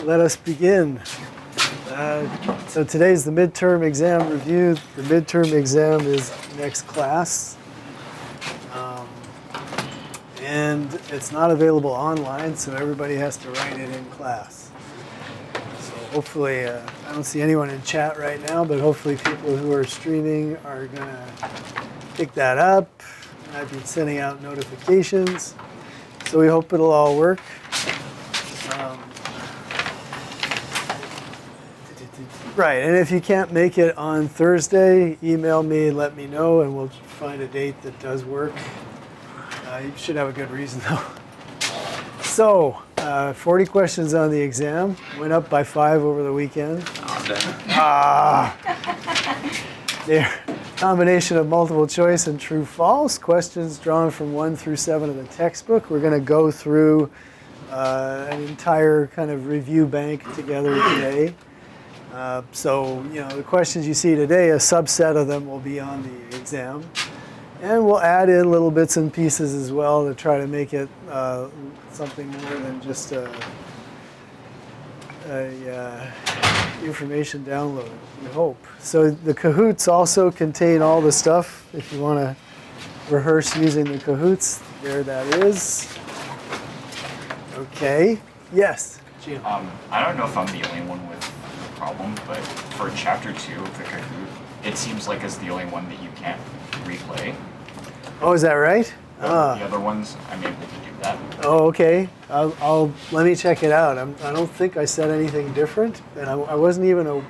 let us begin. So today's the midterm exam review. The midterm exam is next class. And it's not available online, so everybody has to write it in class. So hopefully, I don't see anyone in chat right now, but hopefully people who are streaming are going to pick that up. I've been sending out notifications, so we hope it'll all work. Right, and if you can't make it on Thursday, email me, let me know, and we'll find a date that does work. You should have a good reason, though. So, 40 questions on the exam. Went up by 5 over the weekend. They're a combination of multiple choice and true-false questions drawn from 1 through 7 of the textbook. We're going to go through an entire kind of review bank together today. So, the questions you see today, a subset of them will be on the exam. And we'll add in little bits and pieces as well to try to make it something more than just a information download, we hope. So the Kahoots also contain all the stuff. If you want to rehearse using the Kahoots, there that is. Okay. Yes, Gino. I don't know if I'm the only one with the problem, but for Chapter 2 of the Kahoot, it seems like it's the only one that you can't replay. Oh, is that right? The other ones, I'm able to do that. Oh, okay. I'll let me check it out. I don't think I said anything different, and I wasn't even I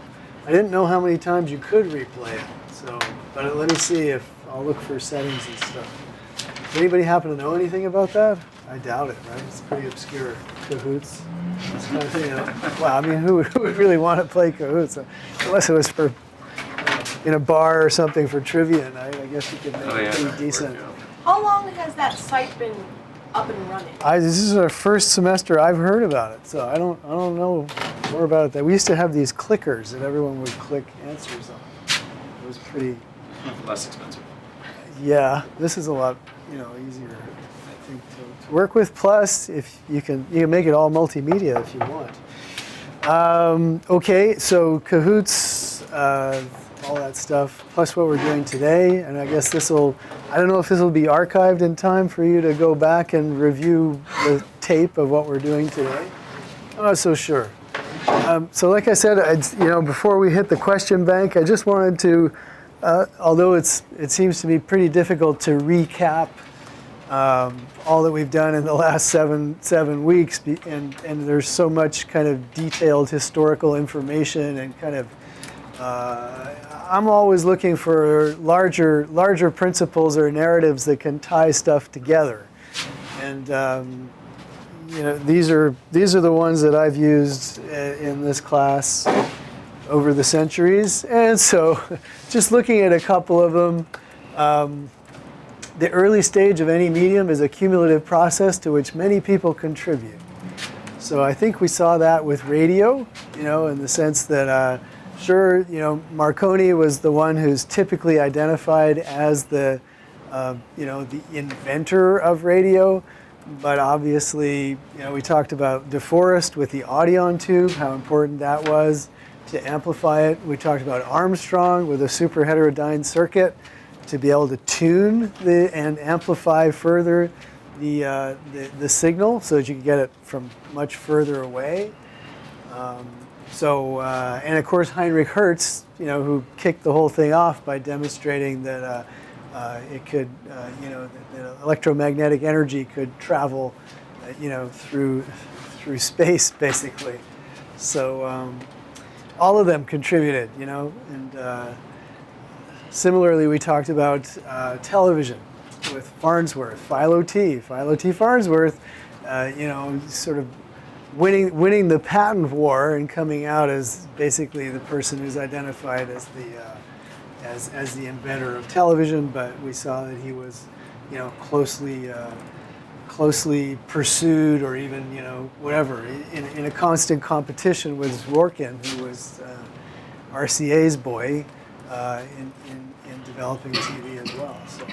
didn't know how many times you could replay it. So, but let me see if I'll look for settings and stuff. Does anybody happen to know anything about that? I doubt it, right? It's pretty obscure. Kahoots. It's kind of, well, I mean, who would really want to play Kahoots unless it was for in a bar or something for trivia night? I guess you could make it pretty decent. How long has that site been up and running? This is our first semester I've heard about it, so I don't know more about it. We used to have these clickers that everyone would click answers on. It was pretty less expensive. Yeah, this is a lot easier, I think, to work with. Plus, if you can make it all multimedia if you want. Okay, so Kahoots. All that stuff, plus what we're doing today, and I guess I don't know if this will be archived in time for you to go back and review the tape of what we're doing today. I'm not so sure. So like I said, before we hit the question bank, I just wanted to, although it seems to be pretty difficult to recap all that we've done in the last seven weeks, and there's so much kind of detailed historical information and kind of I'm always looking for larger principles or narratives that can tie stuff together, and these are the ones that I've used in this class over the centuries. And so, just looking at a couple of them, the early stage of any medium is a cumulative process to which many people contribute. So I think we saw that with radio, in the sense that. Sure, Marconi was the one who's typically identified as the inventor of radio, but obviously, we talked about DeForest with the Audion tube, how important that was to amplify it. We talked about Armstrong with a super heterodyne circuit to be able to tune and amplify further the signal so that you could get it from much further away. And of course Heinrich Hertz, who kicked the whole thing off by demonstrating that it could, that electromagnetic energy could travel, through space basically. So all of them contributed, and similarly we talked about television with Farnsworth, Philo T. Farnsworth, sort of winning the patent war and coming out as basically the person who's identified as the inventor of television, but we saw that he was, closely pursued, or even whatever, in a constant competition with Dworkin, who was RCA's boy in developing TV as well. So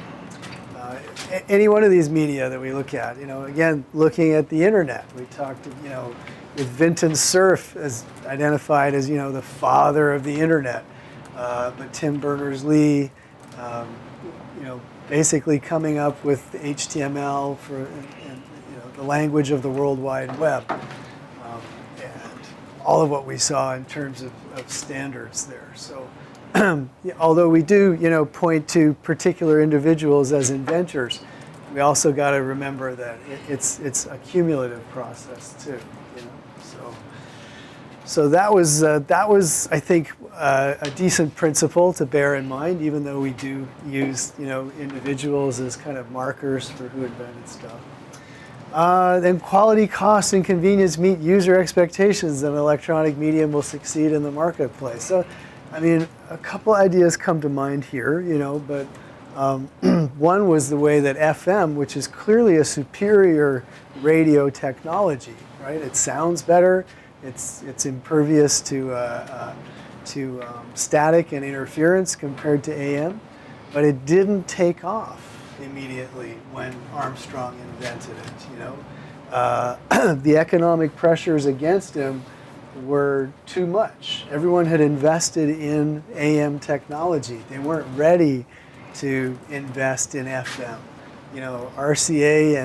any one of these media that we look at, again, looking at the internet, we talked, with Vinton Cerf as identified as, the father of the internet, but Tim Berners-Lee, basically coming up with HTML and the language of the World Wide Web, and all of what we saw in terms of standards there. So, although we do, point to particular individuals as inventors, we also got to remember that it's a cumulative process too. So that was I think a decent principle to bear in mind, even though we do use individuals as kind of markers for who invented stuff. Then quality, cost, and convenience meet user expectations, and electronic medium will succeed in the marketplace. So, I mean, a couple ideas come to mind here, but one was the way that FM, which is clearly a superior radio technology, right? It sounds better. It's impervious to static and interference compared to AM, but it didn't take off immediately when Armstrong invented it. The economic pressures against him were too much. Everyone had invested in AM technology. They weren't ready to invest in FM. RCA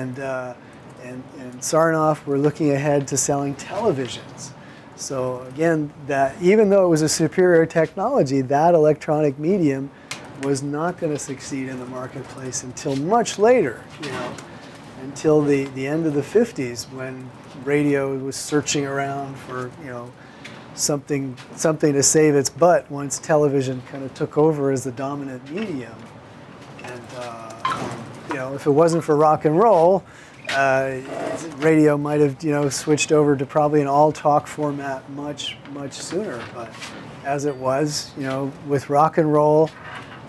and Sarnoff were looking ahead to selling televisions. So again, that even though it was a superior technology, that electronic medium was not going to succeed in the marketplace until much later, until the end of the 50s, when radio was searching around for, something to save its butt once television kind of took over as the dominant medium. And, if it wasn't for rock and roll, radio might have, switched over to probably an all-talk format much, much sooner. But as it was, with rock and roll,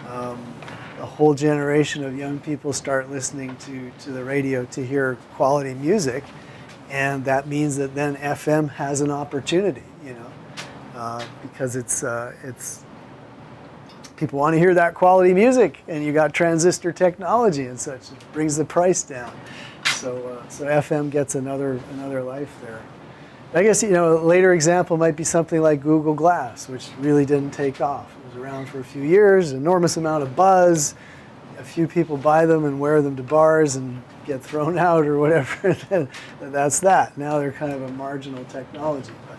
a whole generation of young people start listening to the radio to hear quality music, and that means that then FM has an opportunity, because it's people want to hear that quality music, and you got transistor technology and such. It brings the price down, so FM gets another life there. I guess a later example might be something like Google Glass, which really didn't take off. It was around for a few years, enormous amount of buzz. A few people buy them and wear them to bars and get thrown out or whatever. That's that. Now they're kind of a marginal technology. But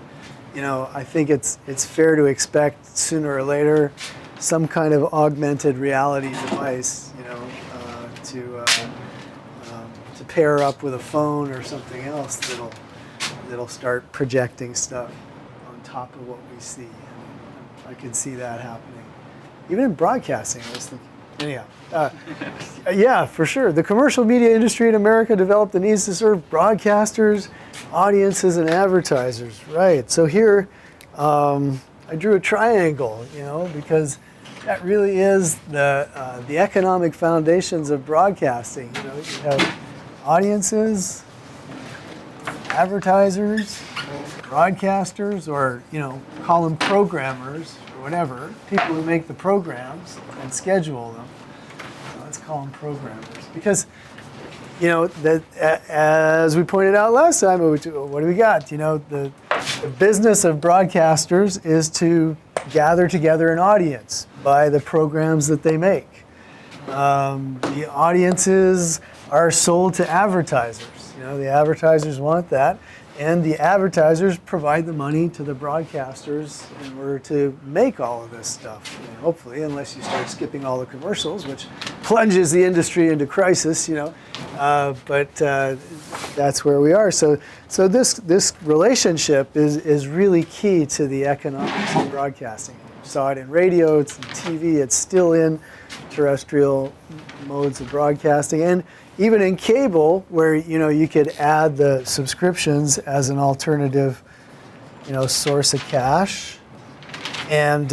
I think it's fair to expect sooner or later some kind of augmented reality device, to pair up with a phone or something else that'll start projecting stuff on top of what we see. I can see that happening. Even in broadcasting, I was thinking. Anyhow, yeah, for sure. The commercial media industry in America developed the needs to serve broadcasters, audiences, and advertisers. Right. So here, I drew a triangle, because that really is the economic foundations of broadcasting. You have audiences, advertisers, broadcasters, or call them programmers or whatever, people who make the programs and schedule them. Let's call them programmers, because that as we pointed out last time, what do we got? The business of broadcasters is to gather together an audience by the programs that they make. The audiences are sold to advertisers. The advertisers want that, and the advertisers provide the money to the broadcasters in order to make all of this stuff. Hopefully, unless you start skipping all the commercials, which plunges the industry into crisis. But that's where we are. So this relationship is really key to the economics of broadcasting. You saw it in radio, it's in TV, it's still in terrestrial modes of broadcasting, and even in cable, where you could add the subscriptions as an alternative, source of cash, and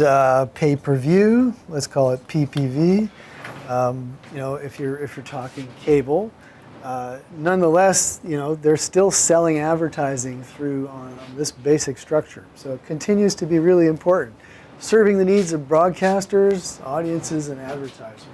pay-per-view. Let's call it PPV. If you're talking cable, nonetheless, they're still selling advertising through on this basic structure. So it continues to be really important, serving the needs of broadcasters, audiences, and advertisers.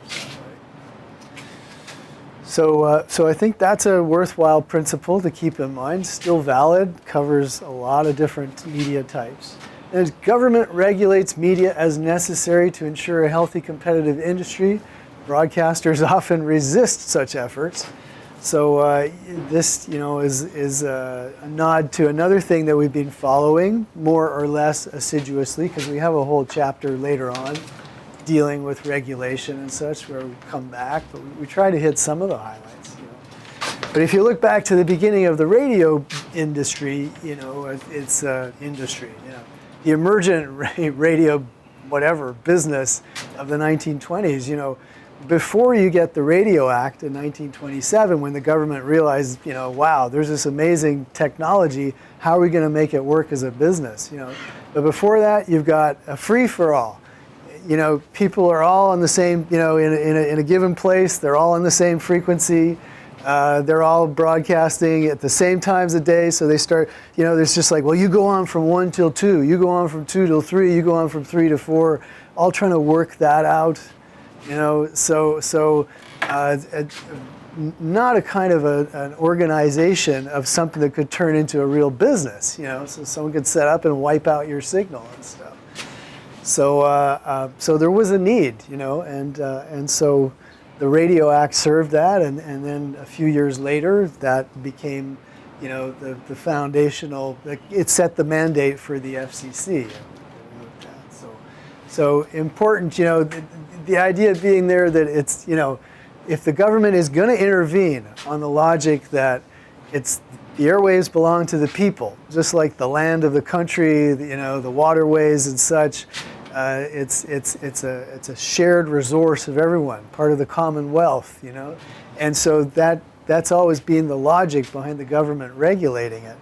So I think that's a worthwhile principle to keep in mind. Still valid, covers a lot of different media types. And government regulates media as necessary to ensure a healthy competitive industry. Broadcasters often resist such efforts. So this, is a nod to another thing that we've been following more or less assiduously, because we have a whole chapter later on dealing with regulation and such, where we come back, but we try to hit some of the highlights. But if you look back to the beginning of the radio industry, it's industry. The emergent radio, whatever business of the 1920s. Before you get the Radio Act in 1927, when the government realized, wow, there's this amazing technology, how are we going to make it work as a business? But before that, you've got a free-for-all. People are all on the same, in a given place, they're all on the same frequency. They're all broadcasting at the same times of day, so they start, there's just like, well, you go on from 1 till 2, you go on from 2 till 3, you go on from 3 to 4, all trying to work that out. Not a kind of an organization of something that could turn into a real business, so someone could set up and wipe out your signal and stuff. So there was a need, and so the Radio Act served that, and then a few years later, that became, the foundational, it set the mandate for the FCC. So important, the idea being there that it's, if the government is going to intervene on the logic that the airwaves belong to the people, just like the land of the country, the waterways and such, it's a shared resource of everyone, part of the commonwealth, and so that's always been the logic behind the government regulating it.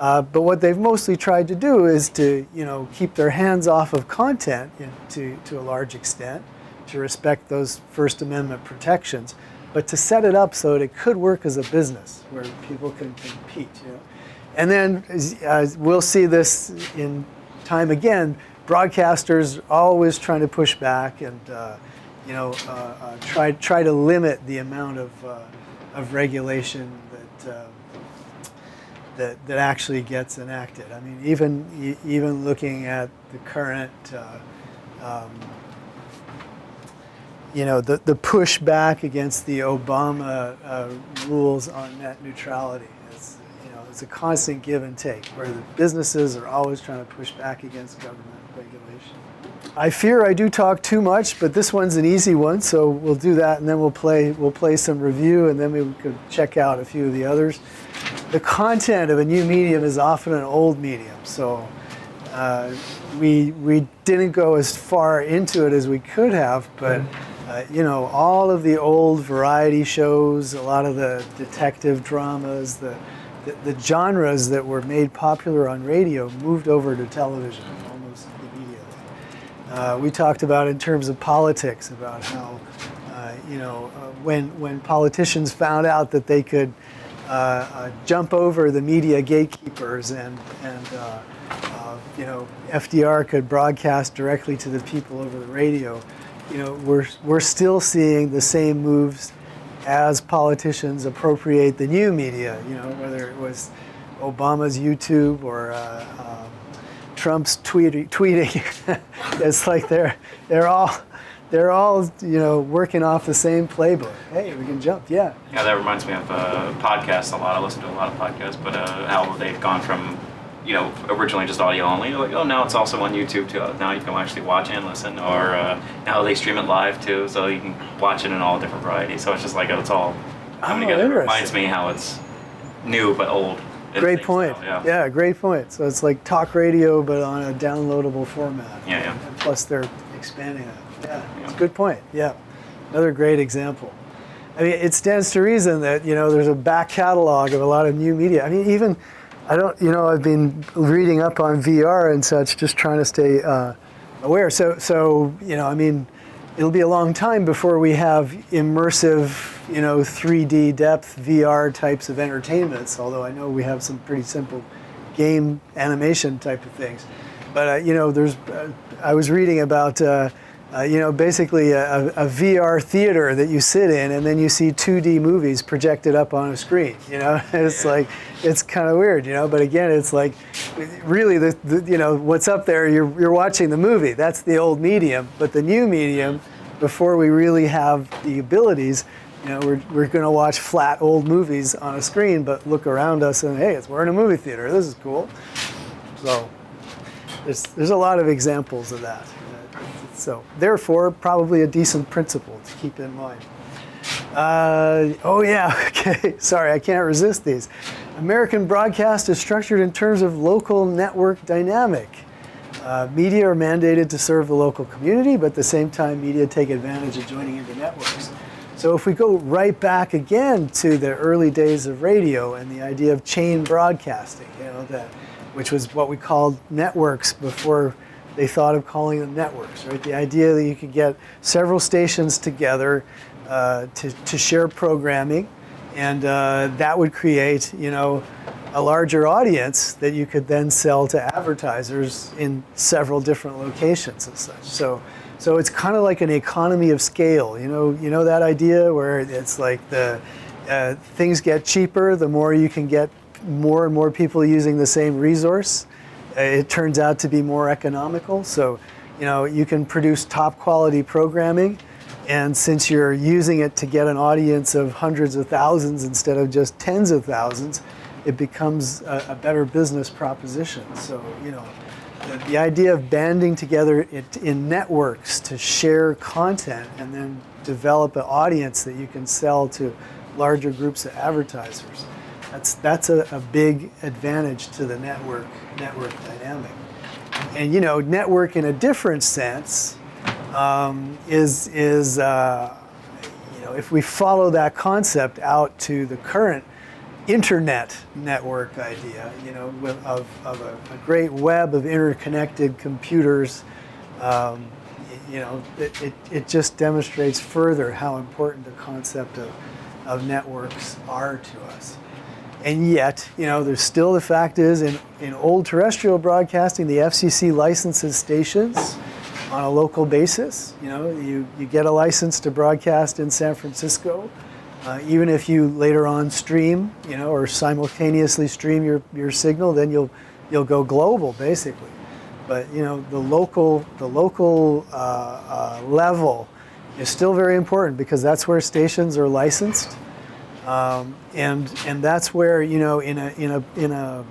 But what they've mostly tried to do is to, keep their hands off of content to a large extent, to respect those First Amendment protections, but to set it up so that it could work as a business where people can compete. And then we'll see this in time again. Broadcasters always trying to push back and try to limit the amount of regulation that actually gets enacted. I mean, even looking at the current, the pushback against the Obama rules on net neutrality. It's a constant give and take, where the businesses are always trying to push back against government regulation. I fear I do talk too much, but this one's an easy one, so we'll do that, and then we'll play some review, and then we could check out a few of the others. The content of a new medium is often an old medium, so we didn't go as far into it as we could have, but all of the old variety shows, a lot of the detective dramas, the genres that were made popular on radio moved over to television almost immediately. We talked about in terms of politics, about how when politicians found out that they could jump over the media gatekeepers and FDR could broadcast directly to the people over the radio. We're still seeing the same moves as politicians appropriate the new media. Whether it was Obama's YouTube or Trump's tweeting. It's like they're all working off the same playbook. Hey, we can jump, yeah. Yeah, that reminds me of podcasts a lot. I listen to a lot of podcasts, but how they've gone from, originally just audio only, like, oh, now it's also on YouTube too. Now you can actually watch and listen, or now they stream it live too, so you can watch it in all different varieties. So it's just like it's all coming together. It reminds me how it's new but old. Great point. So, yeah. Yeah, great point. So it's like talk radio, but on a downloadable format. Yeah. And plus they're expanding it. Yeah, it's a good point. Yeah, another great example. I mean, it stands to reason that there's a back catalog of a lot of new media. I mean, even I've been reading up on VR and such, just trying to stay aware. So I mean, it'll be a long time before we have immersive, 3D depth VR types of entertainments. Although I know we have some pretty simple game animation type of things. But there's I was reading about basically a VR theater that you sit in, and then you see 2D movies projected up on a screen. It's like, it's kind of weird, But again, it's like, really, what's up there? You're watching the movie. That's the old medium. But the new medium, before we really have the abilities, we're going to watch flat old movies on a screen, but look around us and hey, we're in a movie theater. This is cool. So there's a lot of examples of that. So therefore, probably a decent principle to keep in mind. Okay. Sorry, I can't resist these. American broadcast is structured in terms of local network dynamic. Media are mandated to serve the local community, but at the same time, media take advantage of joining into networks. So if we go right back again to the early days of radio and the idea of chain broadcasting, which was what we called networks before they thought of calling them networks, right? The idea that you could get several stations together to share programming, and that would create, a larger audience that you could then sell to advertisers in several different locations and such. So it's kind of like an economy of scale. You know that idea where it's like the things get cheaper the more you can get more and more people using the same resource. It turns out to be more economical. So, you can produce top quality programming, and since you're using it to get an audience of hundreds of thousands instead of just tens of thousands, it becomes a better business proposition. So, the idea of banding together in networks to share content and then develop an audience that you can sell to larger groups of advertisers. That's a big advantage to the network dynamic. And network in a different sense is if we follow that concept out to the current internet network idea, of a great web of interconnected computers, it just demonstrates further how important the concept of networks are to us. And yet, there's still the fact is in old terrestrial broadcasting, the FCC licenses stations on a local basis. You get a license to broadcast in San Francisco. Even if you later on stream, or simultaneously stream your signal, then you'll go global basically. But the local level is still very important because that's where stations are licensed, and that's where in a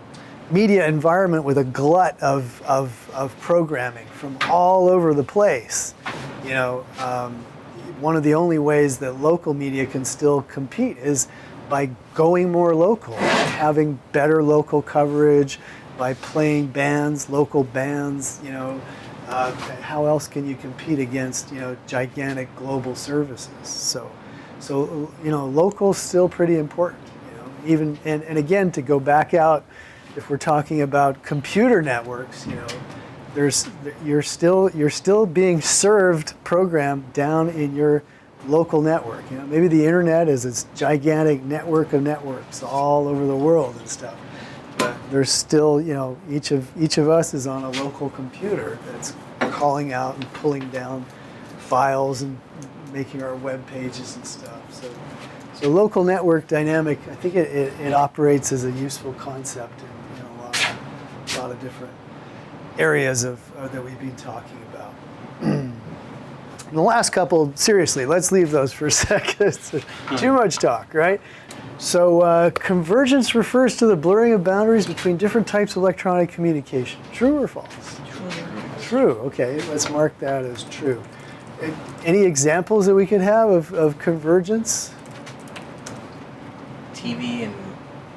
media environment with a glut of programming from all over the place, one of the only ways that local media can still compete is by going more local, having better local coverage, by playing local bands. How else can you compete against gigantic global services? So local's still pretty important. Even and again, to go back out, if we're talking about computer networks, you're still being served program down in your local network. Maybe the internet is this gigantic network of networks all over the world and stuff, but there's still each of us is on a local computer that's calling out and pulling down files and making our web pages and stuff. So local network dynamic, I think it operates as a useful concept in a lot of different areas that we've been talking about. The last couple, seriously, let's leave those for a second. Too much talk, right? So convergence refers to the blurring of boundaries between different types of electronic communication. True or false? True. Okay, let's mark that as true. Any examples that we could have of convergence? TV and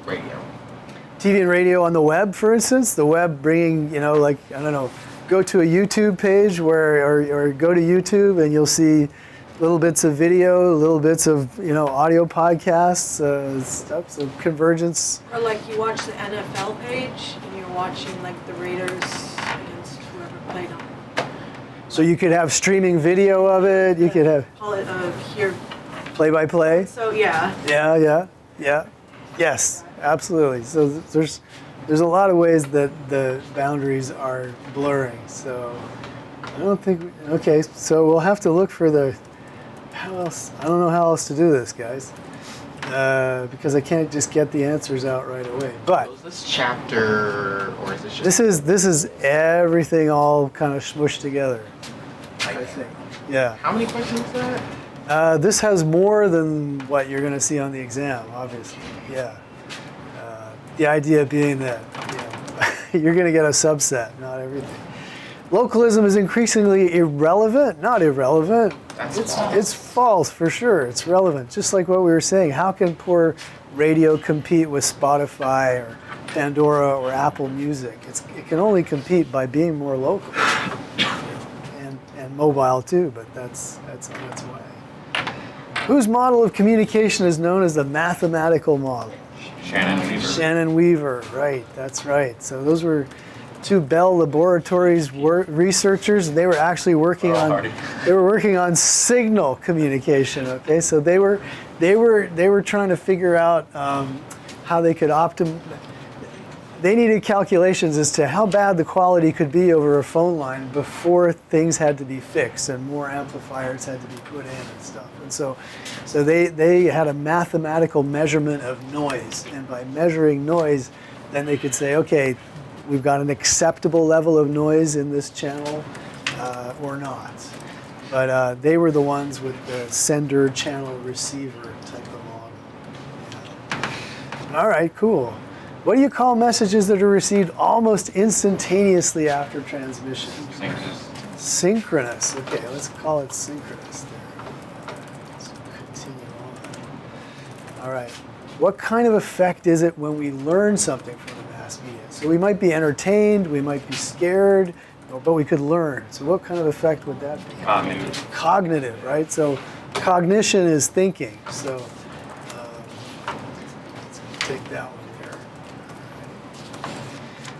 radio. TV and radio on the web, for instance. The web bringing, go to a YouTube page or go to YouTube and you'll see little bits of video, little bits of audio podcasts, stuff. So convergence. Or like you watch the NFL page and you're watching like the Raiders against whoever played on. So you could have streaming video of it. You could have here. Play-by-play. So yeah. Yeah. Yes, absolutely. So there's a lot of ways that the boundaries are blurring. So I don't think. Okay, so we'll have to look for the. How else? I don't know how else to do this, guys, because I can't just get the answers out right away. But So is this chapter, or is this just this is everything all kind of smushed together. I think. Yeah. how many questions is that? This has more than what you're going to see on the exam, obviously. Yeah. The idea being that you're going to get a subset, not everything. Localism is increasingly irrelevant, not irrelevant. That's It's false for sure. It's relevant. Just like what we were saying. How can poor radio compete with Spotify or Pandora or Apple Music? It can only compete by being more local. And mobile too, but that's on its way. Whose model of communication is known as the mathematical model? Shannon Weaver. Shannon Weaver, right, that's right. So those were two Bell Laboratories researchers, and they were actually working on signal communication. Okay, so they were trying to figure out how they could They needed calculations as to how bad the quality could be over a phone line before things had to be fixed and more amplifiers had to be put in and stuff. And so they had a mathematical measurement of noise, and by measuring noise, then they could say, okay, we've got an acceptable level of noise in this channel or not. But they were the ones with the sender channel receiver type of model. Yeah. All right, cool. What do you call messages that are received almost instantaneously after transmission? Synchronous. Okay, let's call it synchronous there. Let's continue on. All right. What kind of effect is it when we learn something from the mass media? So we might be entertained, we might be scared, but we could learn. So what kind of effect would that be? Cognitive, right? So cognition is thinking. So let's take that one.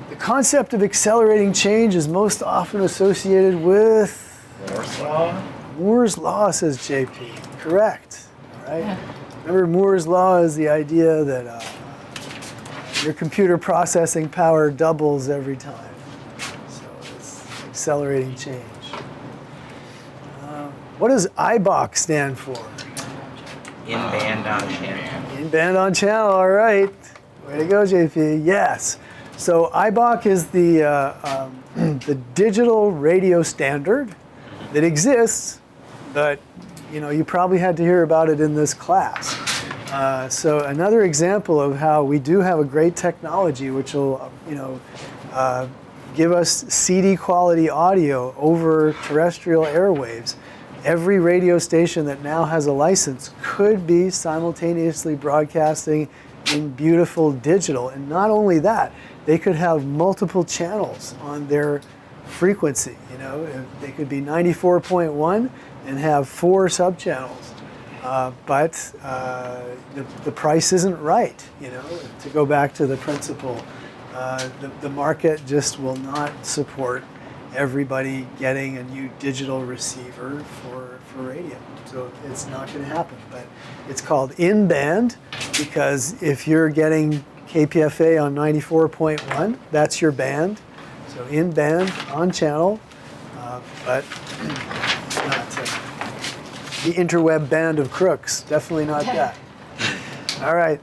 The concept of accelerating change is most often associated with Moore's law? Moore's law, says JP. Correct. All right. Remember, Moore's law is the idea that your computer processing power doubles every time. So it's accelerating change. What does IBOC stand for? In band on channel. In band on channel. All right. Way to go, JP. Yes. So IBOC is the digital radio standard that exists, but you probably had to hear about it in this class. So another example of how we do have a great technology which will give us CD quality audio over terrestrial airwaves. Every radio station that now has a license could be simultaneously broadcasting in beautiful digital, and not only that, they could have multiple channels on their frequency. They could be 94.1 and have 4 subchannels, but the price isn't right. To go back to the principle, the market just will not support everybody getting a new digital receiver for radio. So it's not going to happen. But it's called in-band because if you're getting KPFA on 94.1, that's your band. So in-band, on channel, but not the interweb band of crooks. Definitely not that. All right.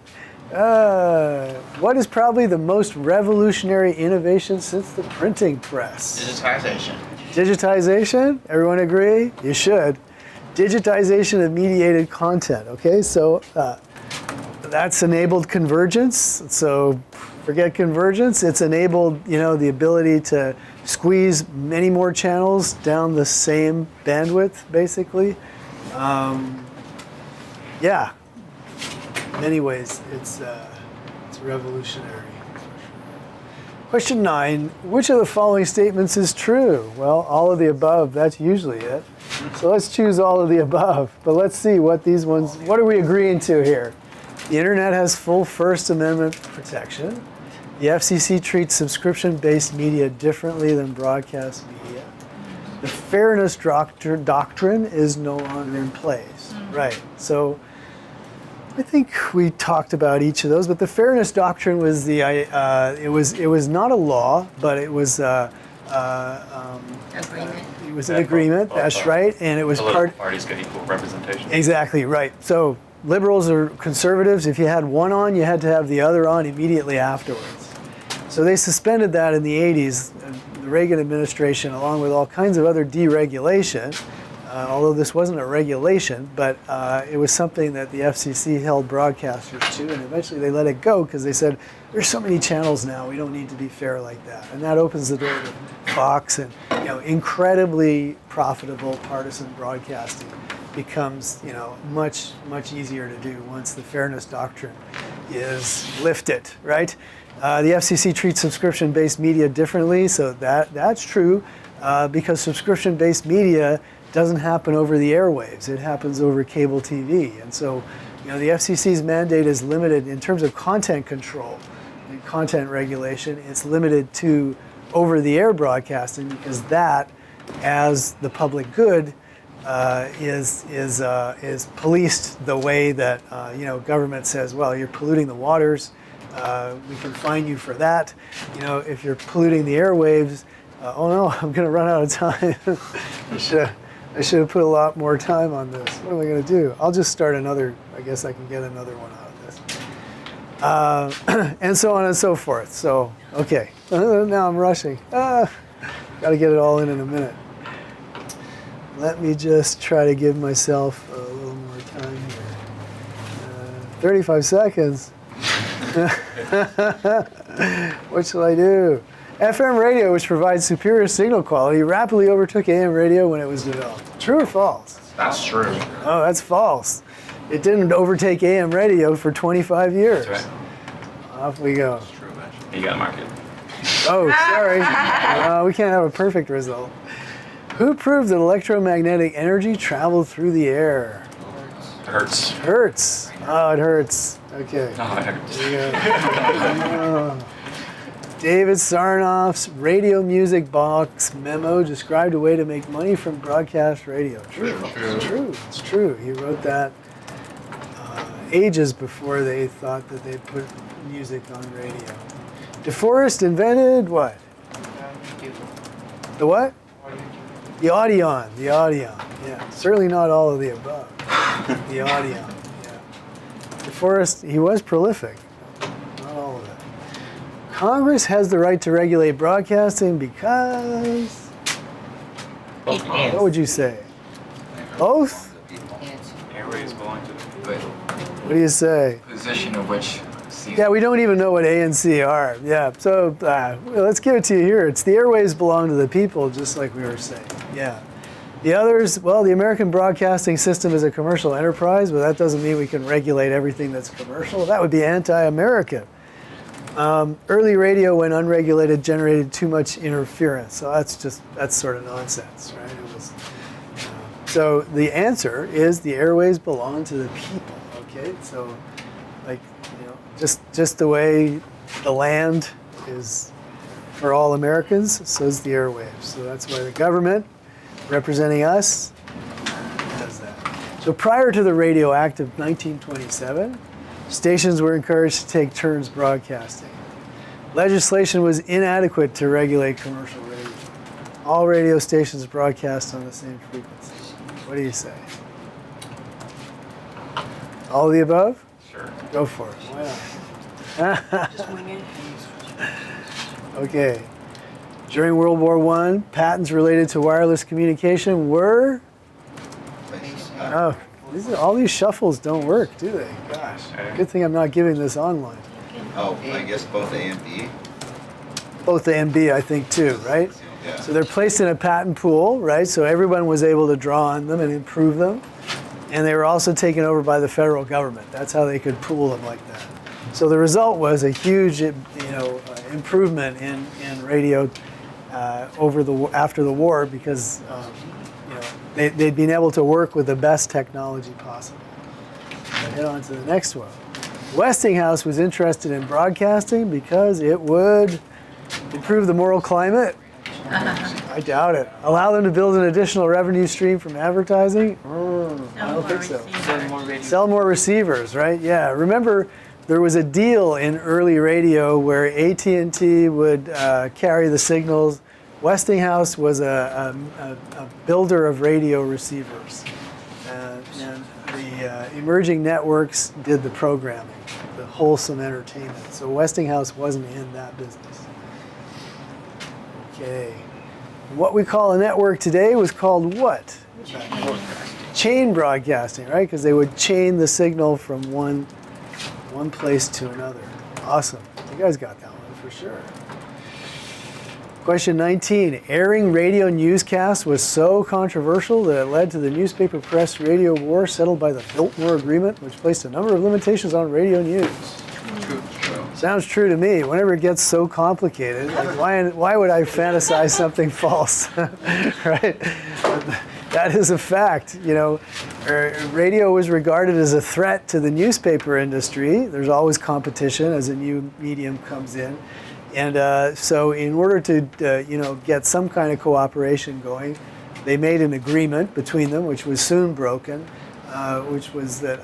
What is probably the most revolutionary innovation since the printing press? Digitization. Digitization? Everyone agree? You should. Digitization of mediated content. Okay, so that's enabled convergence. So forget convergence. It's enabled, the ability to squeeze many more channels down the same bandwidth, basically. Yeah. In many ways, it's revolutionary. Question 9, which of the following statements is true? Well, all of the above, that's usually it. So let's choose all of the above. But let's see what are we agreeing to here? The internet has full First Amendment protection. The FCC treats subscription-based media differently than broadcast media. The fairness doctrine is no longer in place. Right, so I think we talked about each of those, but the fairness doctrine was it was not a law, but it was a Agreement. it was an agreement. That's right, and it was Political part. parties get equal representation. Exactly right. So liberals or conservatives, if you had one on, you had to have the other on immediately afterwards. So they suspended that in the 80s, the Reagan administration, along with all kinds of other deregulation. Although this wasn't a regulation, but it was something that the FCC held broadcasters to, and eventually they let it go because they said, there's so many channels now, we don't need to be fair like that. And that opens the door to Fox, and incredibly profitable partisan broadcasting becomes much easier to do once the fairness doctrine is lifted, right? The FCC treats subscription-based media differently, so that's true because subscription-based media doesn't happen over the airwaves. It happens over cable TV. And so, the FCC's mandate is limited in terms of content control and content regulation. It's limited to over-the-air broadcasting because that, as the public good, is policed the way that government says, well, you're polluting the waters. We can fine you for that. If you're polluting the airwaves, oh no, I'm going to run out of time. I should have put a lot more time on this. What am I going to do? I'll just start another. I guess I can get another one out of this. And so on and so forth. So, okay. Now I'm rushing. Got to get it all in a minute. Let me just try to give myself a little more time here. 35 seconds. What shall I do? FM radio, which provides superior signal quality, rapidly overtook AM radio when it was developed. True or false? That's true. Oh, that's false. It didn't overtake AM radio for 25 years. That's right. Off we go. That's true, actually. You got to mark it. Oh, sorry. We can't have a perfect result. Who proved that electromagnetic energy traveled through the air? It hurts. Hurts. Oh, it hurts. Okay. Oh, it hurts. There you go. David Sarnoff's radio music box memo described a way to make money from broadcast radio. True. It's true. It's true. He wrote that ages before they thought that they'd put music on radio. DeForest invented what? The what? The Audion. The Audion. Yeah. Certainly not all of the above. The Audion. Yeah. DeForest, he was prolific. Not all of it. Congress has the right to regulate broadcasting because... What would you say? Both? Airways belong to the people. What do you say? Position of which season? Yeah, we don't even know what ANC are. Yeah, so well, let's give it to you here. It's the airways belong to the people, just like we were saying. Yeah. The others, well, the American broadcasting system is a commercial enterprise, but that doesn't mean we can regulate everything that's commercial. That would be anti-American. Early radio, when unregulated, generated too much interference. So that's sort of nonsense, right? It was, so the answer is the airways belong to the people. Okay, so just the way the land is for all Americans, so is the airwaves. So that's why the government, representing us, does that. So prior to the Radio Act of 1927, stations were encouraged to take turns broadcasting. Legislation was inadequate to regulate commercial radio. All radio stations broadcast on the same frequency. What do you say? All of the above? Sure. Go for it. Why not? Just wing it. Okay. During World War I, patents related to wireless communication were... Oh, all these shuffles don't work, do they? Gosh, good thing I'm not giving this online. Oh, I guess both A and B. Both A and B, I think, too, right? Yeah. So they're placed in a patent pool, right? So everyone was able to draw on them and improve them. And they were also taken over by the federal government. That's how they could pool them like that. So the result was a huge, improvement in radio after the war because they'd been able to work with the best technology possible. I'll head on to the next one. Westinghouse was interested in broadcasting because it would improve the moral climate. I doubt it. Allow them to build an additional revenue stream from advertising? I don't think so. Sell more receivers, right? Yeah. Remember, there was a deal in early radio where AT&T would carry the signals Westinghouse was a builder of radio receivers, and the emerging networks did the programming, the wholesome entertainment. So Westinghouse wasn't in that business. Okay. What we call a network today was called what? Chain broadcasting, right? Because they would chain the signal from one place to another. Awesome. You guys got that one for sure. Question 19. Airing radio newscasts was so controversial that it led to the newspaper press radio war settled by the Biltmore Agreement, which placed a number of limitations on radio news. Sounds true to me. Whenever it gets so complicated, like why would I fantasize something false, right? That is a fact. You know, radio was regarded as a threat to the newspaper industry. There's always competition as a new medium comes in. And so in order to get some kind of cooperation going, they made an agreement between them, which was soon broken, which was that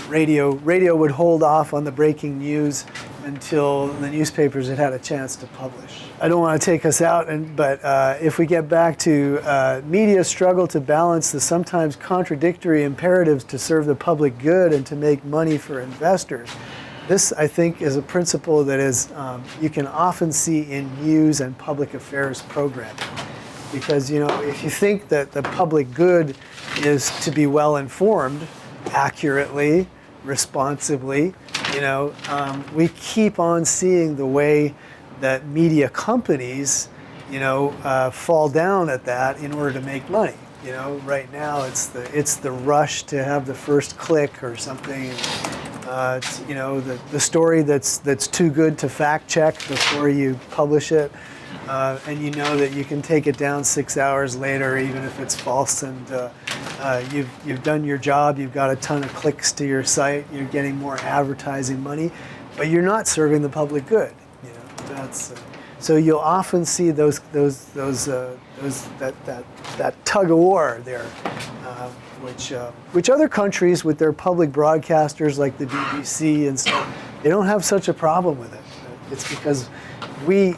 radio would hold off on the breaking news until the newspapers had had a chance to publish. I don't want to take us out, but if we get back to media struggle to balance the sometimes contradictory imperatives to serve the public good and to make money for investors. This, I think, is a principle that is you can often see in news and public affairs programming. Because, if you think that the public good is to be well informed, accurately, responsibly, we keep on seeing the way that media companies, fall down at that in order to make money. Right now it's the rush to have the first click or something. The story that's too good to fact check before you publish it, and that you can take it down 6 hours later, even if it's false, and you've done your job. You've got a ton of clicks to your site. You're getting more advertising money, but you're not serving the public good. So you'll often see that tug of war there. Which other countries with their public broadcasters like the BBC and stuff, they don't have such a problem with it. It's because we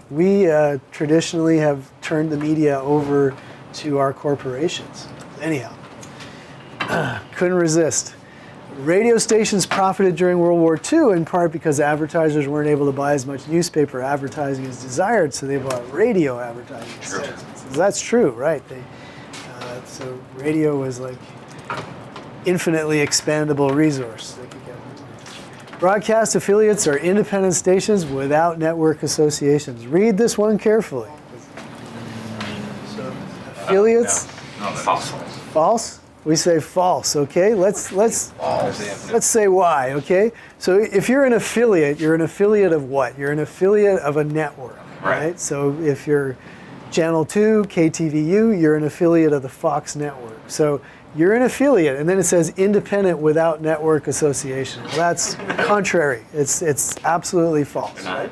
traditionally have turned the media over to our corporations. Anyhow, couldn't resist. Radio stations profited during World War II in part because advertisers weren't able to buy as much newspaper advertising as desired, so they bought radio advertising instead. So that's true, right? So radio was like infinitely expandable resource. They could get. Broadcast affiliates are independent stations without network associations. Read this one carefully. So affiliates. No, false. False? We say false, okay? Let's say why, okay? So if you're an affiliate, you're an affiliate of what? You're an affiliate of a network, right? So if you're Channel 2, KTVU, you're an affiliate of the Fox network. So you're an affiliate, and then it says independent without network association. Well, that's contrary. It's absolutely false, right?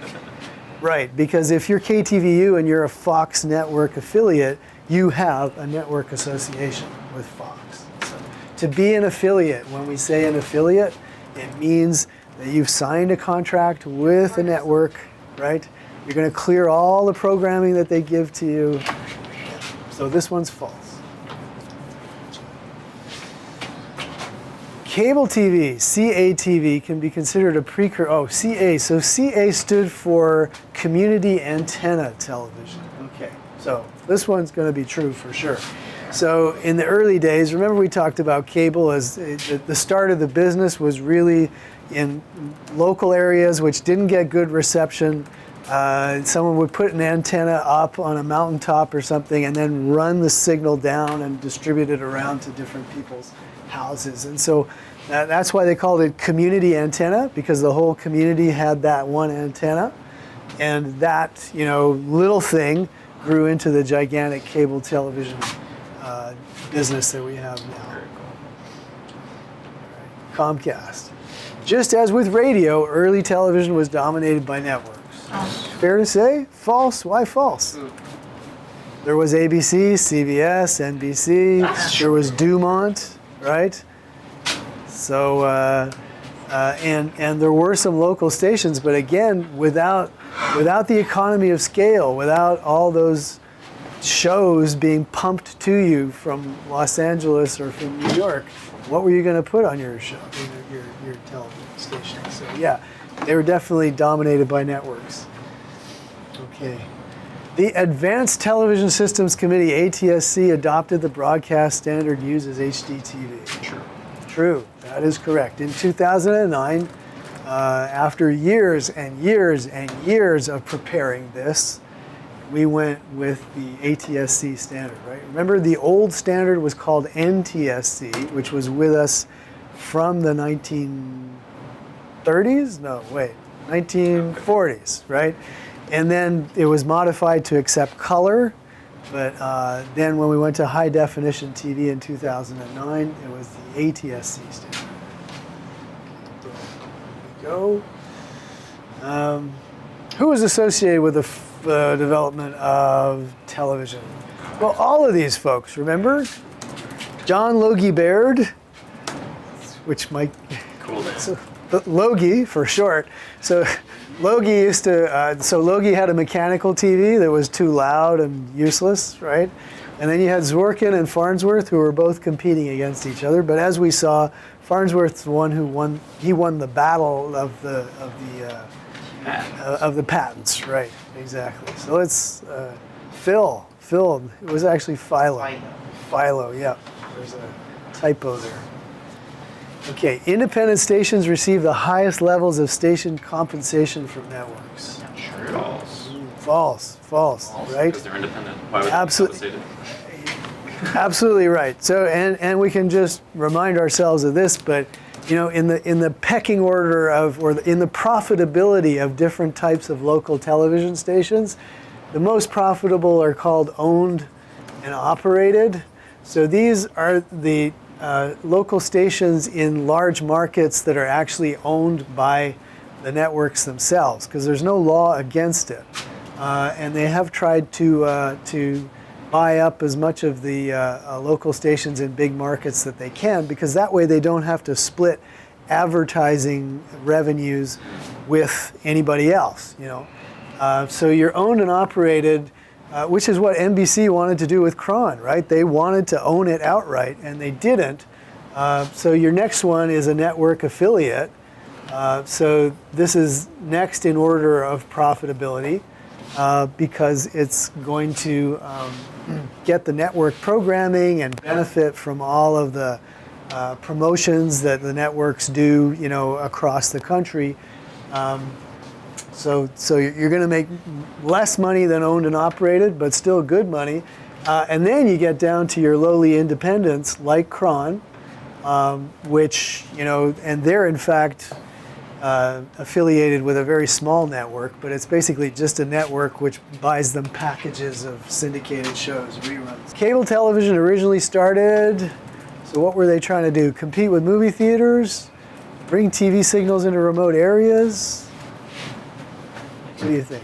Right, because if you're KTVU and you're a Fox network affiliate, you have a network association with Fox. So to be an affiliate, when we say an affiliate, it means that you've signed a contract with a network, right? You're going to clear all the programming that they give to you. So this one's false. Cable TV, CATV, can be considered a precursor. Oh, CA. So CA stood for Community Antenna Television. Okay, so this one's going to be true for sure. So in the early days, remember we talked about cable as the start of the business was really in local areas which didn't get good reception. Someone would put an antenna up on a mountaintop or something and then run the signal down and distribute it around to different people's houses. And so that's why they called it community antenna, because the whole community had that one antenna. And that, little thing grew into the gigantic cable television business that we have now. Comcast. Just as with radio, early television was dominated by networks. Fair to say? False? Why false? There was ABC, CBS, NBC. There was Dumont, right? So, and there were some local stations, but again, without the economy of scale, without all those shows being pumped to you from Los Angeles or from New York, what were you going to put on your show, your television station? So yeah, they were definitely dominated by networks. Okay. The Advanced Television Systems Committee, ATSC, adopted the broadcast standard used as HDTV. True. True, that is correct. In 2009, after years and years and years of preparing this, we went with the ATSC standard, right? Remember, the old standard was called NTSC, which was with us from the 1930s? No, wait, 1940s, right? And then it was modified to accept color, but then when we went to high definition TV in 2009, it was the ATSC standard. There we go. Who was associated with the development of television? Well, all of these folks, remember? John Logie Baird, which might... Cool name. So, Logie for short. So Logie used to, so Logie had a mechanical TV that was too loud and useless, right? And then you had Zworkin and Farnsworth, who were both competing against each other. But as we saw, Farnsworth's the one who won. He won the battle of the patents, right? Exactly. So let's Phil. It was actually Philo. Philo. Yeah. There's a typo there. Okay, independent stations receive the highest levels of station compensation from networks. False, right? Because they're independent. Why would they be Absolutely. compensated? Absolutely right. So, and we can just remind ourselves of this, but you know, in the pecking order of, or in the profitability of different types of local television stations, the most profitable are called owned and operated. So these are the local stations in large markets that are actually owned by the networks themselves, because there's no law against it. And they have tried to buy up as much of the local stations in big markets that they can, because that way they don't have to split advertising revenues with anybody else, you know. So you're owned and operated, which is what NBC wanted to do with Cron, right? They wanted to own it outright, and they didn't. So your next one is a network affiliate. So this is next in order of profitability, because it's going to get the network programming and benefit from all of the promotions that the networks do, you know, across the country. So you're going to make less money than owned and operated, but still good money. And then you get down to your lowly independents like Cron, which, you know, and they're in fact affiliated with a very small network, but it's basically just a network which buys them packages of syndicated shows, reruns. Cable television originally started, so what were they trying to do? Compete with movie theaters? Bring TV signals into remote areas? What do you think?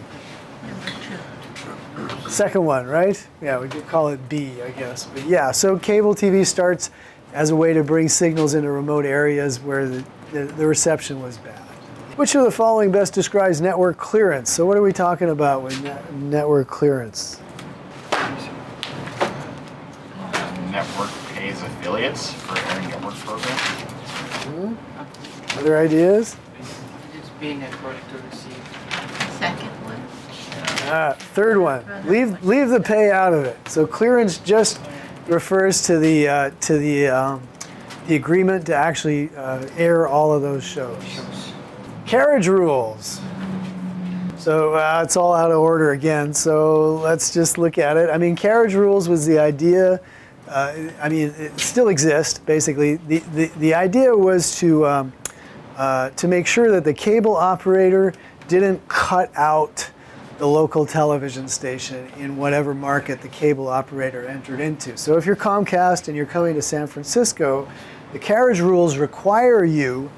Second one, right? Yeah, we could call it B, I guess. But yeah, so cable TV starts as a way to bring signals into remote areas where the reception was bad. Which of the following best describes network clearance? So what are we talking about with network clearance? Network pays affiliates for airing network programs. Other ideas? It's being network to receive. Second one. Third one. Leave the pay out of it. So clearance just refers to the agreement to actually air all of those shows. Carriage rules. So it's all out of order again. So let's just look at it. I mean, carriage rules was the idea. I mean, it still exists. Basically, the idea was to make sure that the cable operator didn't cut out the local television station in whatever market the cable operator entered into. So if you're Comcast and you're coming to San Francisco, the carriage rules require you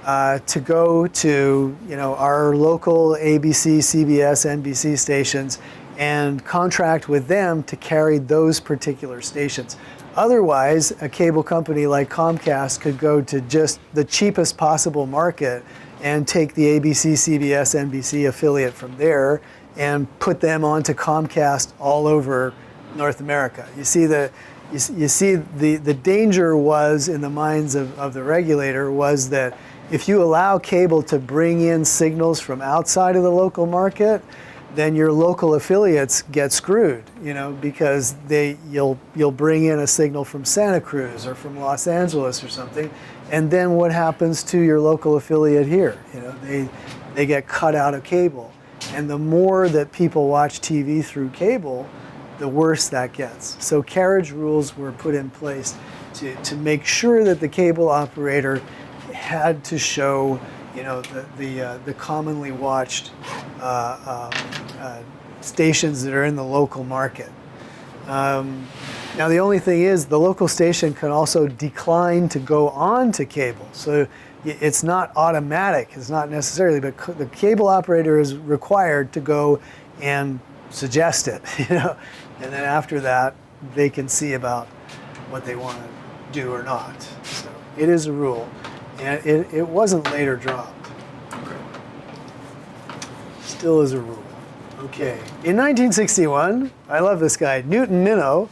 to go to, you know, our local ABC, CBS, NBC stations and contract with them to carry those particular stations. Otherwise, a cable company like Comcast could go to just the cheapest possible market and take the ABC, CBS, NBC affiliate from there and put them onto Comcast all over North America. You see the danger was in the minds of the regulator was that if you allow cable to bring in signals from outside of the local market, then your local affiliates get screwed, because you'll bring in a signal from Santa Cruz or from Los Angeles or something, and then what happens to your local affiliate here? They get cut out of cable, and the more that people watch TV through cable, the worse that gets. So carriage rules were put in place to make sure that the cable operator had to show, the commonly watched stations that are in the local market. Now the only thing is, the local station can also decline to go on to cable. So it's not automatic. It's not necessarily, but the cable operator is required to go and suggest it, and then after that, they can see about what they want to do or not. So it is a rule. And it wasn't later dropped. Still is a rule. Okay. In 1961, I love this guy, Newton Minow,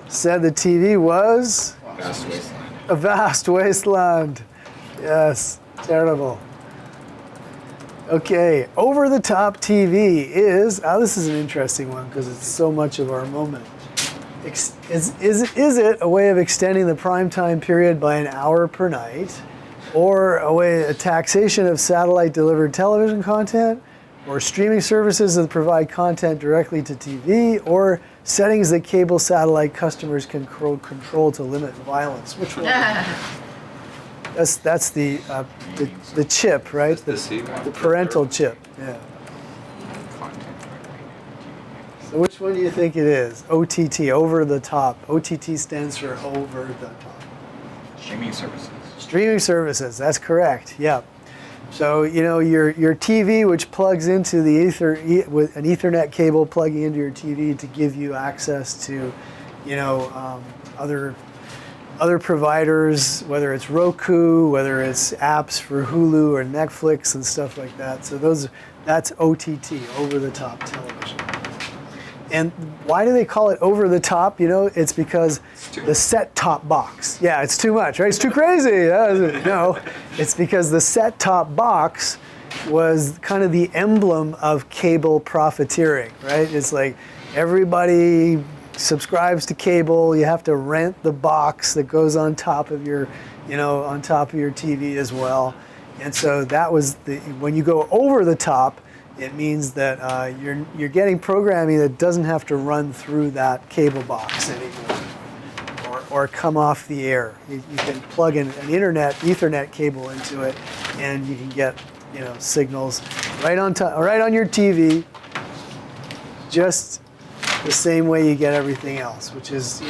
said the TV was Vast wasteland. a vast wasteland. Yes, terrible. Okay, over-the-top TV is, this is an interesting one because it's so much of our moment. Is it a way of extending the primetime period by an hour per night? Or a taxation of satellite-delivered television content, or streaming services that provide content directly to TV, or settings that cable satellite customers can control to limit violence? Which one? That's the chip, right? The parental chip. Yeah. So which one do you think it is? OTT, over the top. OTT stands for over the top. Streaming services. Streaming services, that's correct. Yeah. So your TV, which plugs into the with an Ethernet cable plugging into your TV to give you access to, other providers, whether it's Roku, whether it's apps for Hulu or Netflix and stuff like that. So that's OTT, over the top television. And why do they call it over the top? It's because the set-top box. Yeah, it's too much, right? It's too crazy. No, it's because the set-top box was kind of the emblem of cable profiteering, right? It's like everybody subscribes to cable. You have to rent the box that goes on top of your, on top of your TV as well. And so that was when you go over the top, it means that you're getting programming that doesn't have to run through that cable box anymore, or come off the air. You can plug in an Ethernet cable into it, and you can get signals right on your TV, just the same way you get everything else. Which is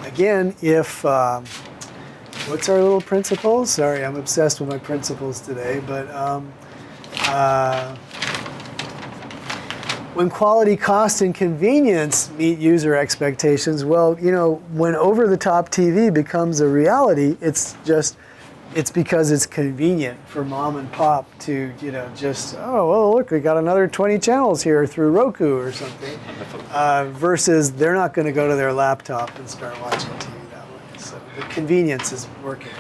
again, if what's our little principle? Sorry, I'm obsessed with my principles today, but. When quality, cost, and convenience meet user expectations, well, when over-the-top TV becomes a reality, it's because it's convenient for mom and pop to, look, we got another 20 channels here through Roku or something, versus they're not going to go to their laptop and start watching TV that way. So the convenience is working.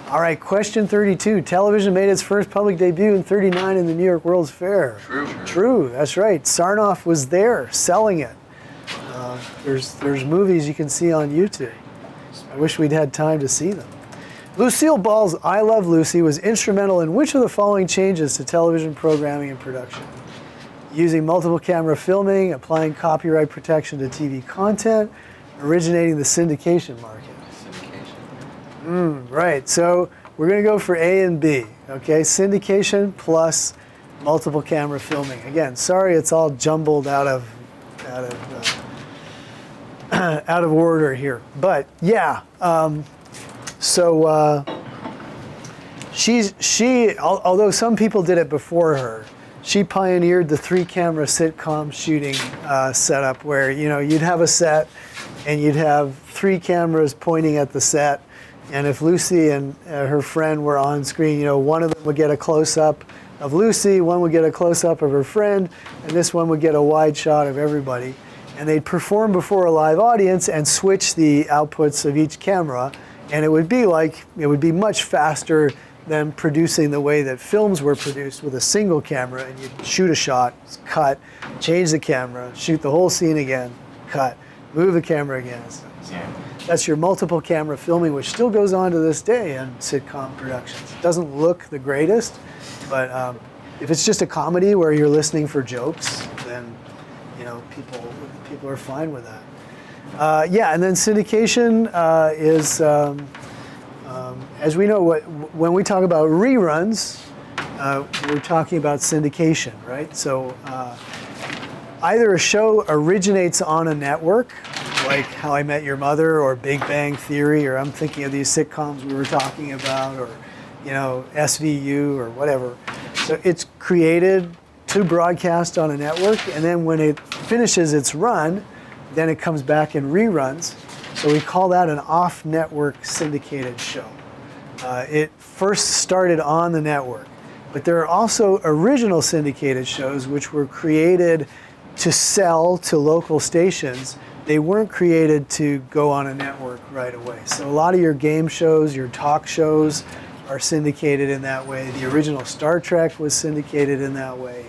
All right, question 32. Television made its first public debut in '39 in the New York World's Fair. True, that's right. Sarnoff was there selling it. There's movies you can see on YouTube. I wish we'd had time to see them. Lucille Ball's I Love Lucy was instrumental in which of the following changes to television programming and production? Using multiple camera filming, applying copyright protection to TV content, originating the syndication market. Right, so we're going to go for A and B, okay? Syndication plus multiple camera filming. Again, sorry it's all jumbled out of order here, but yeah. Although some people did it before her, she pioneered the 3-camera sitcom shooting setup where you'd have a set and you'd have 3 cameras pointing at the set. And if Lucy and her friend were on screen, one of them would get a close-up of Lucy, one would get a close-up of her friend, and this one would get a wide shot of everybody. and they'd perform before a live audience and switch the outputs of each camera, and it would be much faster than producing the way that films were produced with a single camera, and you'd shoot a shot, cut, change the camera, shoot the whole scene again, cut, move the camera again. So that's your multiple camera filming, which still goes on to this day in sitcom productions. It doesn't look the greatest, but if it's just a comedy where you're listening for jokes, then people are fine with that. And then syndication is, as we know, when we talk about reruns, we're talking about syndication, right? So either a show originates on a network, like How I Met Your Mother or Big Bang Theory, or I'm thinking of these sitcoms we were talking about, or SVU or whatever. So it's created to broadcast on a network, and then when it finishes its run, then it comes back in reruns. So we call that an off-network syndicated show. It first started on the network, but there are also original syndicated shows which were created to sell to local stations. They weren't created to go on a network right away. So a lot of your game shows, your talk shows are syndicated in that way. The original Star Trek was syndicated in that way.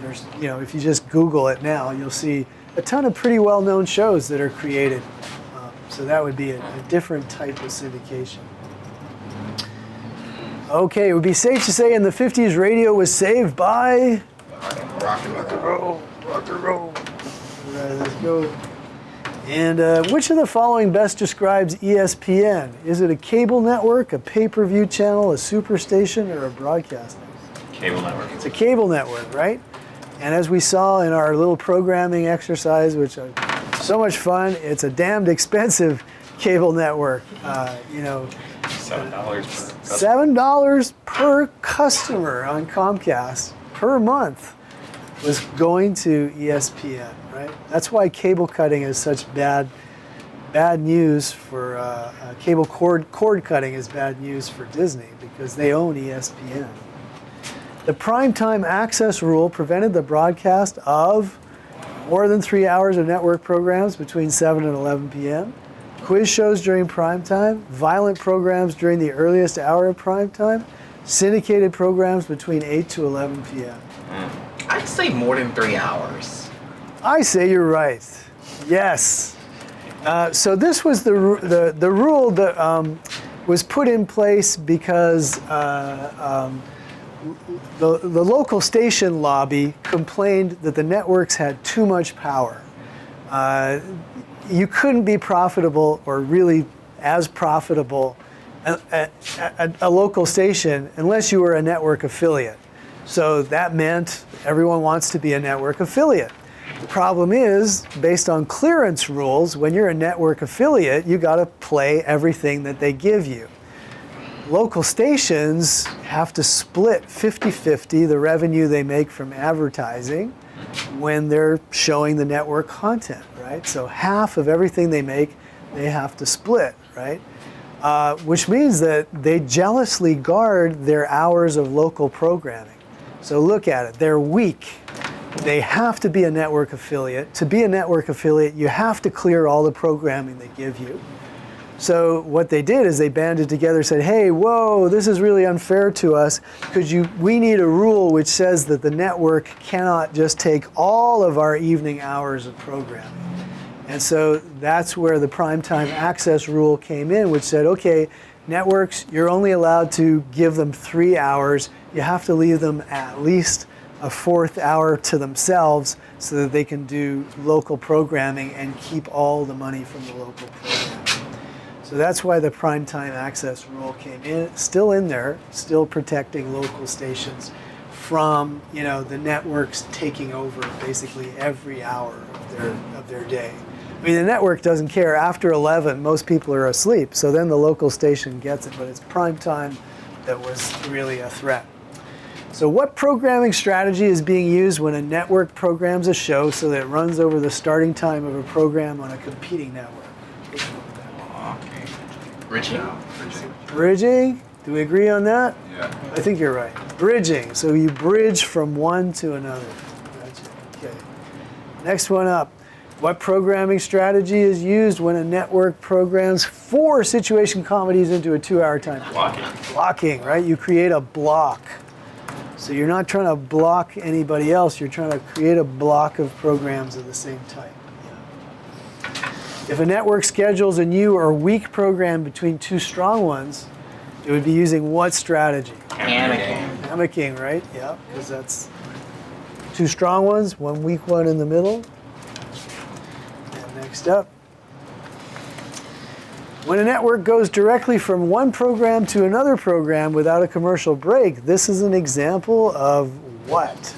There's, if you just Google it now, you'll see a ton of pretty well-known shows that are created. So that would be a different type of syndication. Okay, it would be safe to say in the 50s, radio was saved by Rock and roll. rock and roll. All right, let's go. And which of the following best describes ESPN? Is it a cable network, a pay-per-view channel, a superstation, or a broadcast network? Cable network. It's a cable network, right? And as we saw in our little programming exercise, which is so much fun, it's a damned expensive cable network. $7 per customer. $7 per customer on Comcast per month was going to ESPN, right? That's why cable cutting is such bad news for cable cord cutting is bad news for Disney, because they own ESPN. The Primetime Access Rule prevented the broadcast of more than 3 hours of network programs between 7 and 11 p.m., quiz shows during prime time, violent programs during the earliest hour of prime time, syndicated programs between 8 to 11 p.m. I'd say more than 3 hours. I say you're right. Yes. So this was the rule that was put in place because the local station lobby complained that the networks had too much power. You couldn't be profitable, or really as profitable, at a local station unless you were a network affiliate. So that meant everyone wants to be a network affiliate. The problem is, based on clearance rules, when you're a network affiliate, you got to play everything that they give you. Local stations have to split 50-50 the revenue they make from advertising when they're showing the network content, right? So half of everything they make, they have to split, right? Which means that they jealously guard their hours of local programming. So look at it, they're weak. They have to be a network affiliate. To be a network affiliate, you have to clear all the programming they give you. So what they did is they banded together and said, hey, whoa, this is really unfair to us, because we need a rule which says that the network cannot just take all of our evening hours of programming. And so that's where the Primetime Access Rule came in, which said, okay, networks, you're only allowed to give them 3 hours. You have to leave them at least a fourth hour to themselves so that they can do local programming and keep all the money from the local programming. So that's why the Primetime Access Rule came in, still in there, still protecting local stations from, the networks taking over basically every hour of their day. I mean, the network doesn't care. After 11, most people are asleep, so then the local station gets it, but it's prime time that was really a threat. So what programming strategy is being used when a network programs a show so that it runs over the starting time of a program on a competing network? Bridging? Do we agree on that? Yeah. I think you're right. Bridging. So you bridge from one to another. Gotcha. Okay. Next one up. What programming strategy is used when a network programs 4 situation comedies into a 2-hour time period? Blocking. Blocking, right? You create a block. So you're not trying to block anybody else. You're trying to create a block of programs of the same type. Yeah. If a network schedules a new or weak program between 2 strong ones, it would be using what strategy? Hammocking. Hammocking, right? Yeah, because that's 2 strong ones, 1 weak one in the middle. And next up. When a network goes directly from one program to another program without a commercial break, this is an example of what?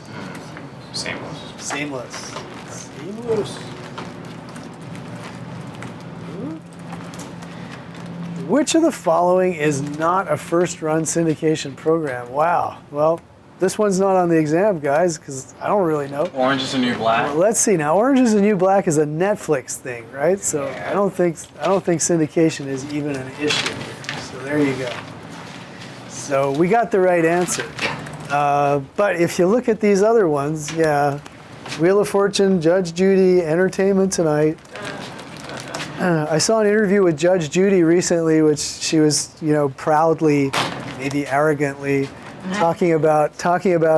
Seamless. Seamless. Seamless. Which of the following is not a first-run syndication program? Wow. Well, this one's not on the exam, guys, because I don't really know. Orange is the New Black. Well, let's see now. Orange is the New Black is a Netflix thing, right? So I don't think syndication is even an issue here. So there you go. So we got the right answer. But if you look at these other ones, yeah, Wheel of Fortune, Judge Judy, Entertainment Tonight. I saw an interview with Judge Judy recently, which she was, proudly, maybe arrogantly, talking about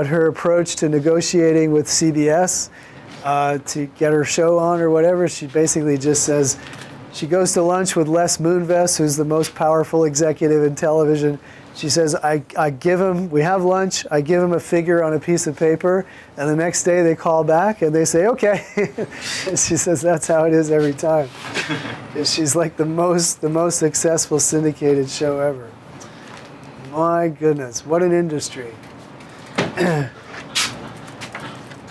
her approach to negotiating with CBS to get her show on or whatever. She basically just says she goes to lunch with Les Moonves, who's the most powerful executive in television. She says, we have lunch, I give him a figure on a piece of paper, and the next day they call back and they say, okay. And she says that's how it is every time. And she's like the most successful syndicated show ever. My goodness, what an industry.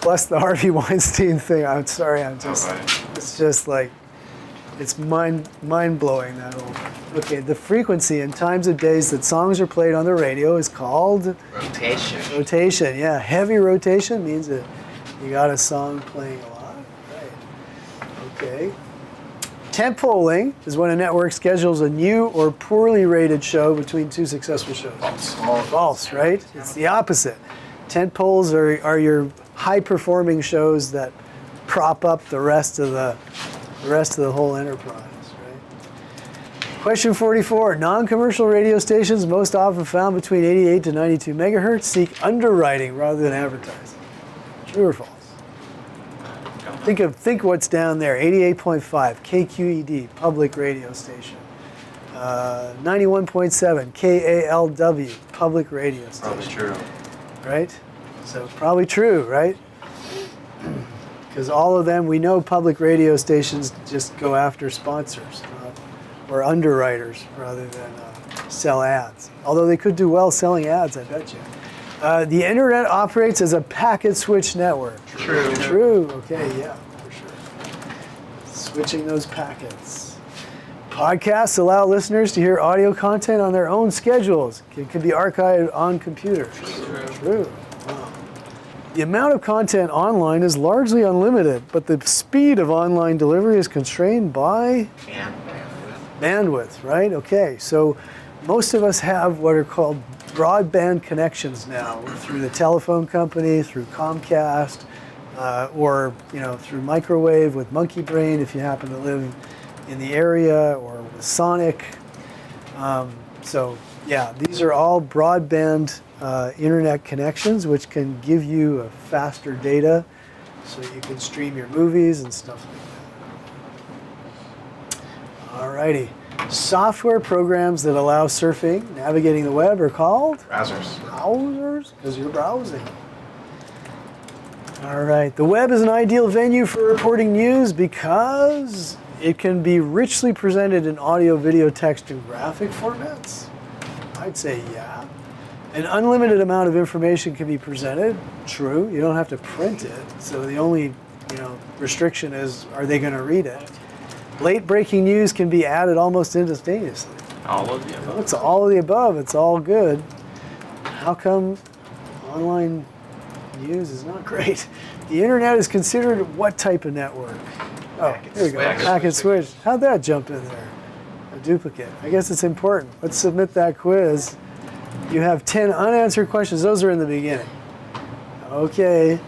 Plus the Harvey Weinstein thing. I'm sorry, it's just like, it's mind-blowing, that whole thing. Okay, the frequency and times of days that songs are played on the radio is called? Rotation. Rotation, yeah. Heavy rotation means that you got a song playing a lot. Right. Okay. Tentpoling is when a network schedules a new or poorly rated show between 2 successful shows. False, right? It's the opposite. Tentpoles are your high-performing shows that prop up the rest of the whole enterprise, right? Question 44. Non-commercial radio stations most often found between 88 to 92 megahertz seek underwriting rather than advertising. True or false? Think what's down there. 88.5 KQED, public radio station. 91.7 KALW, public radio station. Probably true. Right? So probably true, right? Because all of them, we know public radio stations just go after sponsors or underwriters rather than sell ads. Although they could do well selling ads, I bet you. The internet operates as a packet switch network. True. True. Okay, yeah, for sure. Switching those packets. Podcasts allow listeners to hear audio content on their own schedules. It can be archived on computers. True. Wow. The amount of content online is largely unlimited, but the speed of online delivery is constrained by bandwidth, right? Okay, so most of us have what are called broadband connections now through the telephone company, through Comcast, or through microwave with Monkey Brain if you happen to live in the area, or with Sonic. So yeah, these are all broadband internet connections, which can give you a faster data, so you can stream your movies and stuff like that. Alrighty. Software programs that allow surfing, navigating the web are called? Browsers. Browsers, because you're browsing. All right. The web is an ideal venue for reporting news because it can be richly presented in audio, video, text, and graphic formats. I'd say yeah. An unlimited amount of information can be presented. True. You don't have to print it. So the only, restriction is, are they going to read it? Late breaking news can be added almost instantaneously. All of the above. It's all of the above. It's all good. How come online news is not great? The internet is considered what type of network? Oh, here we go. Packet switch. How'd that jump in there? A duplicate. I guess it's important. Let's submit that quiz. You have 10 unanswered questions. Those are in the beginning. Okay.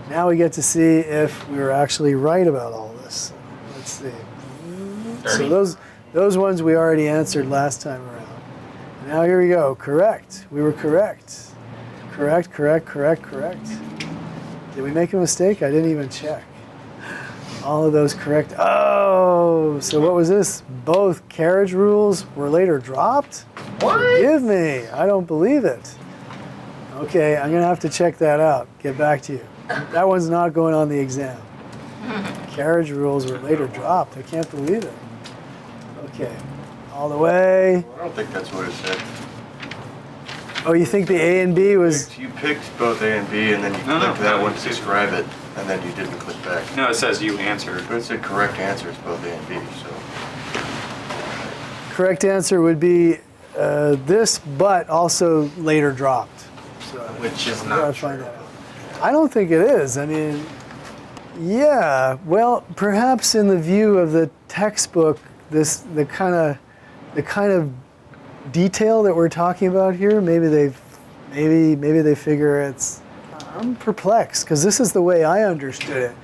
Now we get to see if we were actually right about all this. Let's see. So those ones we already answered last time around. Now here we go. Correct. We were correct. Correct. Did we make a mistake? I didn't even check. All of those correct. Oh, so what was this? Both carriage rules were later dropped? What? Forgive me. I don't believe it. Okay, I'm going to have to check that out. Get back to you. That one's not going on the exam. Carriage rules were later dropped. I can't believe it. Okay, all the way. I don't think that's what it said. Oh, you think the A and B was... You picked both A and B, and then you No, clicked no. that one to describe it, and then you didn't click back. No, it says you answered. But it said correct answers, both A and B, so. Correct answer would be this, but also later dropped. So, Which is we gotta not find true. that out. I don't think it is. I mean, yeah. Well, perhaps in the view of the textbook, the kind of detail that we're talking about here, maybe they figure it's. I'm perplexed because this is the way I understood it.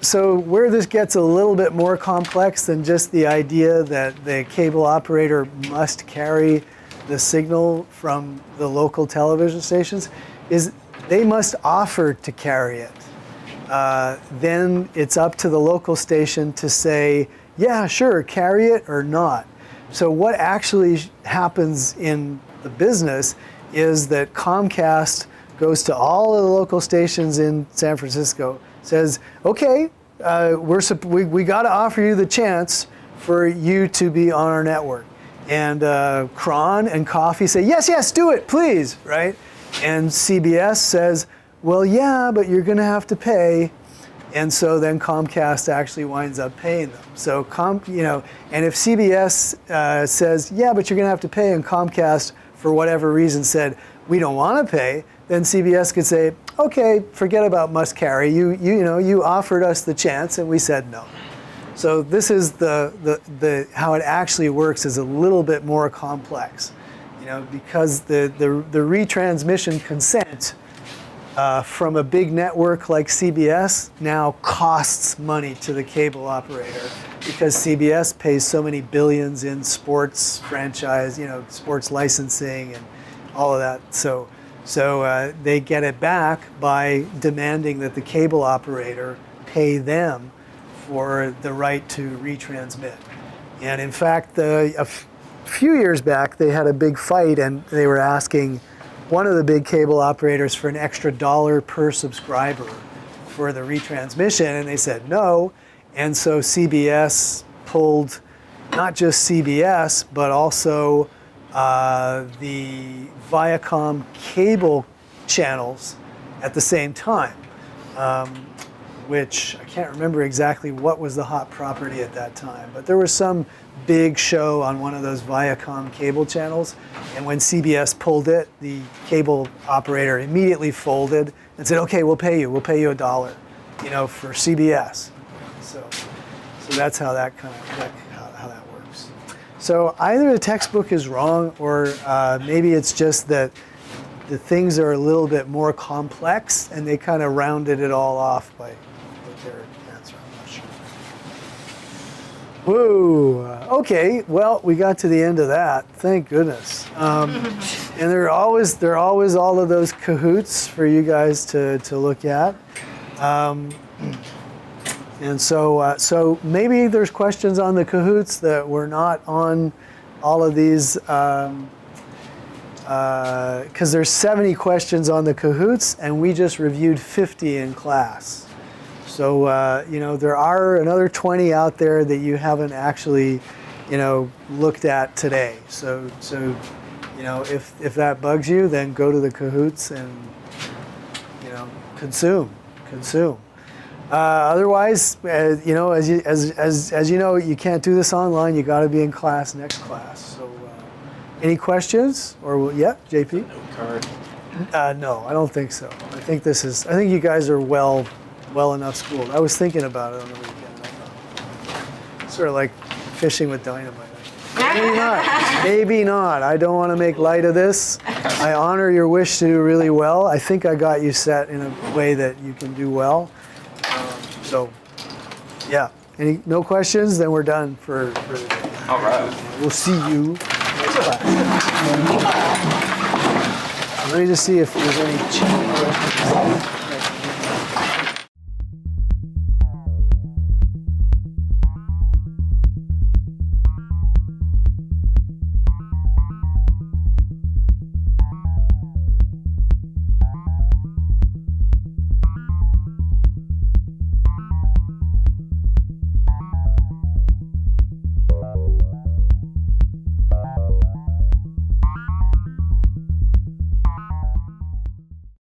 So where this gets a little bit more complex than just the idea that the cable operator must carry the signal from the local television stations is they must offer to carry it. Then it's up to the local station to say, yeah, sure, carry it or not. So what actually happens in the business is that Comcast goes to all of the local stations in San Francisco, says, okay, we got to offer you the chance for you to be on our network. And Cron and Coffee say, yes, do it, please, right? And CBS says, well, yeah, but you're going to have to pay. And so then Comcast actually winds up paying them. So, and if CBS says, yeah, but you're going to have to pay, and Comcast, for whatever reason, said, we don't want to pay, then CBS could say, okay, forget about must carry. You offered us the chance, and we said no. So this is the how it actually works is a little bit more complex, because the retransmission consent from a big network like CBS now costs money to the cable operator because CBS pays so many billions in sports franchise, sports licensing and all of that. So they get it back by demanding that the cable operator pay them for the right to retransmit. And in fact, a few years back, they had a big fight and they were asking one of the big cable operators for an extra $1 per subscriber for the retransmission, and they said no. And so CBS pulled not just CBS, but also the Viacom cable channels at the same time. Which I can't remember exactly what was the hot property at that time, but there was some big show on one of those Viacom cable channels, and when CBS pulled it, the cable operator immediately folded and said, okay, we'll pay you $1, for CBS. So that's how that how that works. So either the textbook is wrong, or maybe it's just that the things are a little bit more complex and they kind of rounded it all off by their answer. I'm not sure. Whoa. Okay. Well, we got to the end of that. Thank goodness. And there are always all of those Kahoots for you guys to look at. And so maybe there's questions on the Kahoots that were not on all of these. Because there's 70 questions on the Kahoots, and we just reviewed 50 in class. So, there are another 20 out there that you haven't actually, looked at today. So if that bugs you, then go to the Kahoots and, consume. Otherwise, as you know, you can't do this online. You got to be in class next class. So. Any questions? Or JP? No card. No, I don't think so. I think you guys are well enough schooled. I was thinking about it on the weekend. Sort of like fishing with dynamite. Maybe not. Maybe not. I don't want to make light of this. I honor your wish to do really well. I think I got you set in a way that you can do well. So, yeah. No questions? Then we're done for the day. All right. We'll see you next class. Let me just see if there's any cheating questions.